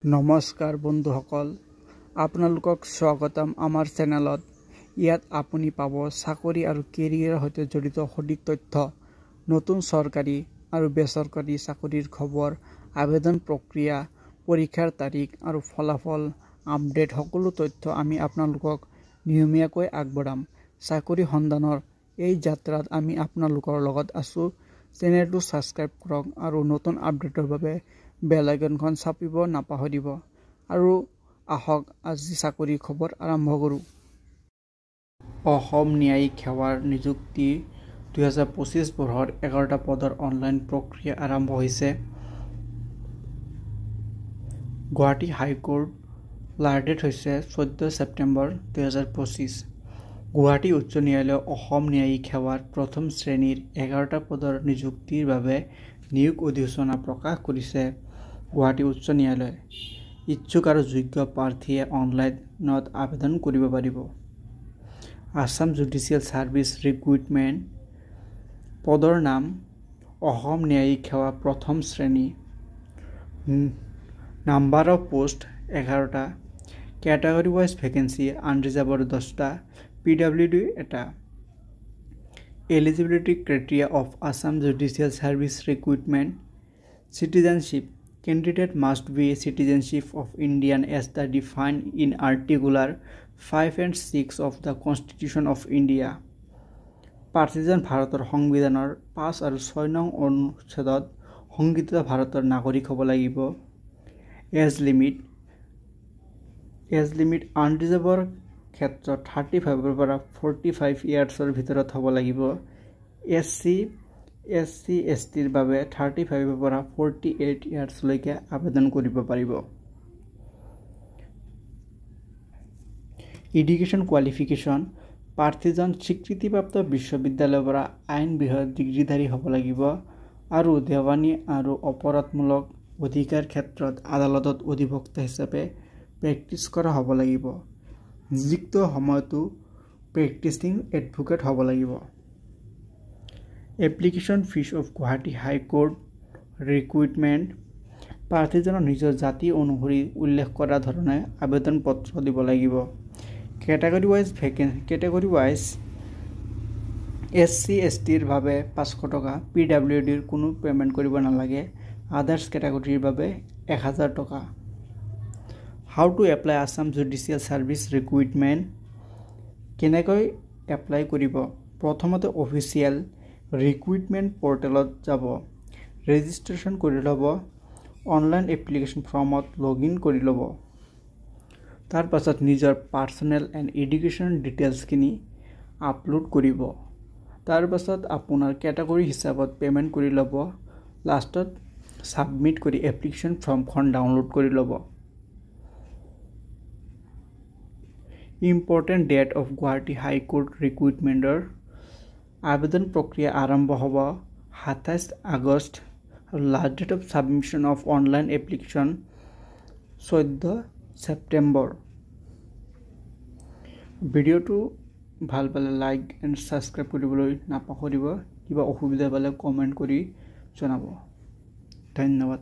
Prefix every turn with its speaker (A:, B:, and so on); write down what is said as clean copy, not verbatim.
A: নমস্কাৰ বন্ধুসকল, আপোনালোকক স্বাগতম আমাৰ চেনেলত। ইয়াত আপুনি পাব চাকৰি আৰু কেৰিয়াৰৰ সৈতে জড়িত সঠিক তথ্য, নতুন চৰকাৰী আৰু বেচৰকাৰী চাকৰিৰ খবৰ, আবেদন প্ৰক্ৰিয়া, পৰীক্ষাৰ তাৰিখ আৰু ফলাফল আপডেট সকলো তথ্য আমি আপোনালোকক নিয়মীয়াকৈ আগবঢ়াম। চাকৰি সন্ধানৰ এই যাত্ৰাত আমি আপোনালোকৰ লগত আছো। চেনেলটো ছাবস্ক্ৰাইব কৰক আৰু নতুন আপডেটৰ বাবে বেল আইকনখন চাপিব নাপাহৰিব। আৰু আহক আজি চাকৰিৰ খবৰ আৰম্ভ কৰোঁ। অসম ন্যায়িক সেৱাৰ নিযুক্তি 2025 বৰ্ষৰ 11টা পদৰ অনলাইন প্ৰক্ৰিয়া আৰম্ভ হৈছে। গুৱাহাটী হাইকোৰ্ট লাষ্ট হৈছে 14 ছেপ্টেম্বৰ 2025। গুৱাহাটী উচ্চ ন্যায়ালয়ে অসম ন্যায়িক সেৱাৰ প্ৰথম শ্ৰেণীৰ 11টা পদৰ নিযুক্তিৰ বাবে নিয়োগ অধিসূচনা প্ৰকাশ কৰিছে। গুৱাহাটী উচ্চ ন্যায়ালয়ে ইচ্ছুক আৰু যোগ্য প্ৰাৰ্থীয়ে অনলাইনত আবেদন কৰিব পাৰিব। আছাম জুডিচিয়েল ছাৰ্ভিচ ৰিক্ৰুইটমেণ্ট পদৰ নাম অসম ন্যায়িক সেৱা প্ৰথম শ্ৰেণী। নাম্বাৰ অফ পোষ্ট 11টা, কেটেগৰী ৱাইজ ভেকেঞ্চি আনৰিজাৰ্ভড 10টা, PWD এটা। Eligibility criteria of Assam judicial service recruitment. Citizenship. Candidate must be a citizenship of Indian as the defined in Article 5 and 6 of the Constitution of India. প্ৰাৰ্থীজন ভাৰতৰ সংবিধানৰ 5 আৰু 6 নং অনুচ্ছেদত সংবিধিত ভাৰতৰ নাগৰিক হ'ব লাগিব। এজ লিমিট আনৰিজাৰ্ভৰ ক্ষেত্ৰত 35ৰ পৰা 45 ইয়াৰ্ছৰ ভিতৰত হ'ব লাগিব। SC/STৰ বাবে 35ৰ পৰা 48 ইয়াৰ্ছলৈকে আবেদন কৰিব পাৰিব। এডুকেশ্যন কোৱালিফিকেশ্যন প্ৰাৰ্থীজন স্বীকৃতিপ্ৰাপ্ত বিশ্ববিদ্যালয়ৰ পৰা আইন বিষয়ত ডিগ্ৰীধাৰী হ'ব লাগিব আৰু দেৱানী আৰু অপৰাধমূলক অধিকাৰ ক্ষেত্ৰত আদালতত অধিবক্তা হিচাপে প্ৰেক্টিছ কৰা হ'ব লাগিব। নিযুক্ত সময়তো প্ৰেক্টিচিং এডভোকেট হ'ব লাগিব। Application fees of Guwahati high court recruitment প্ৰাৰ্থীজনৰ নিজৰ জাতি অনুসৰি উল্লেখ কৰা ধৰণে আবেদন পত্ৰ দিব লাগিব। কেটেগৰী ৱাইজ SC/STৰ বাবে 500 টকা, PWDৰ কোনো পে'মেণ্ট কৰিব নালাগে। আদাৰ্ছ কেটেগৰীৰ বাবে 1000 টকা। How to apply Assam judicial service recruitment. কেনেকৈ এপ্লাই কৰিব? প্ৰথমতে অফিচিয়েল ৰিক্ৰুইটমেণ্ট পৰ্টেলত যাব, ৰেজিষ্ট্ৰেশ্যন কৰি ল'ব, অনলাইন এপ্লিকেশ্যন ফৰ্মত লগইন কৰি ল'ব। তাৰ পাছত নিজৰ পাৰ্চনেল এণ্ড এডুকেশ্যন ডিটেইলছখিনি আপলোড কৰিব। তাৰ পাছত আপোনাৰ কেটেগৰী হিচাপত পে'মেণ্ট কৰি ল'ব। লাষ্টত ছাবমিট কৰি এপ্লিকেশ্যন ফৰ্মখন ডাউনলোড কৰি ল'ব। Important date of Guwahati high court ৰিক্ৰুইটমেণ্টৰ আবেদন প্ৰক্ৰিয়া আৰম্ভ হ'ব 27 আগষ্ট আৰু last date of submission of online application 14 September. ভিডিঅ'টো ভাল পালে লাইক এণ্ড ছাবস্ক্ৰাইব কৰিবলৈ নাপাহৰিব। কিবা অসুবিধা পালে কমেণ্ট কৰি জনাব। ধন্যবাদ।